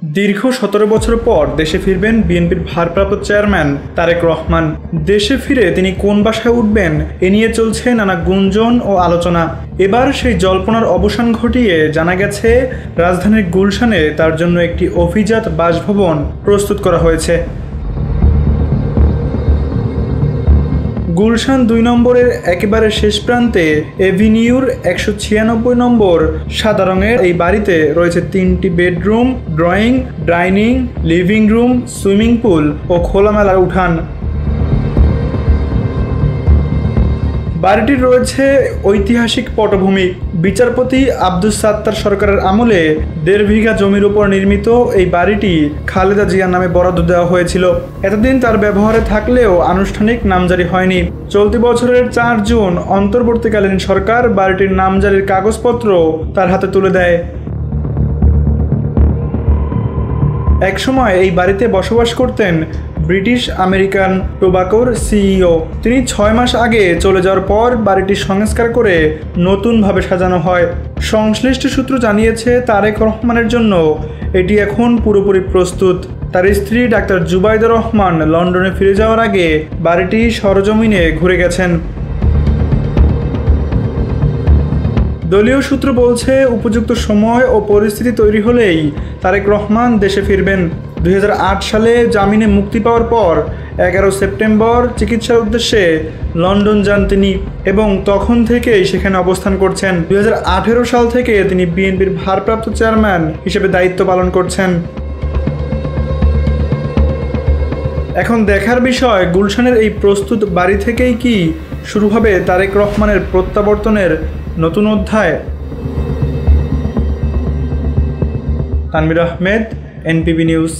দীর্ঘ ১৭ বছর পর দেশে ফিরবেন বিএনপির ভারপ্রাপ্ত চেয়ারম্যান তারেক রহমান। দেশে ফিরে তিনি কোন বাসায় উঠবেন এ নিয়ে চলছে নানা গুঞ্জন ও আলোচনা। এবার সেই জল্পনার অবসান ঘটিয়ে জানা গেছে রাজধানীর গুলশানে তার জন্য একটি অভিজাত বাসভবন প্রস্তুত করা হয়েছে। গুলশান ২ নম্বরের একেবারে শেষ প্রান্তে এভিনিউর ১৯৬ নম্বর সাদা রঙের এই বাড়িতে রয়েছে ৩টি bedroom, drawing, dining, living room, swimming pool ও খোলামেলা উঠান। বাড়িটির রয়েছে ঐতিহাসিক পটভূমি। বিচারপতি আব্দুস সাত্তার সরকারের আমলে ১.৫ বিঘা জমির উপর নির্মিত এই বাড়িটি খালেদা জিয়ার নামে বরাদ্দ দেওয়া হয়েছিল। এতদিন তার ব্যবহারে থাকলেও আনুষ্ঠানিক নামজারি হয়নি। চলতি বছরের ৪ জুন অন্তর্বর্তীকালীন সরকার বাড়িটির নামজারির কাগজপত্র তার হাতে তুলে দেয়। একসময় এই বাড়িতে বসবাস করতেন ব্রিটিশ আমেরিকান টোবাকোর সিইও। তিনি ৬ মাস আগে চলে যাওয়ার পর বাড়িটি সংস্কার করে নতুনভাবে সাজানো হয়। সংশ্লিষ্ট সূত্র জানিয়েছে তারেক রহমানের জন্য এটি এখন পুরোপুরি প্রস্তুত। তার স্ত্রী ডাক্তার জুবাইদা রহমান লন্ডনে ফিরে যাওয়ার আগে বাড়িটি সরজমিনে ঘুরে গেছেন। দলীয় সূত্র বলছে উপযুক্ত সময় ও পরিস্থিতি তৈরি হলেই তারেক রহমান দেশে ফিরবেন। ২০০৮ সালে জামিনে মুক্তি পাওয়ার পর ১১ সেপ্টেম্বর চিকিৎসার উদ্দেশ্যে লন্ডন যান তিনি এবং তখন থেকেই সেখানে অবস্থান করছেন। ২০১৮ সাল থেকে তিনি বিএনপির ভারপ্রাপ্ত চেয়ারম্যান হিসেবে দায়িত্ব পালন করছেন। এখন দেখার বিষয় গুলশানের এই প্রস্তুত বাড়ি থেকেই কি শুরু হবে তারেক রহমানের প্রত্যাবর্তনের নতুন অধ্যায়। তানভীর আহমেদ, এনপিবি নিউজ।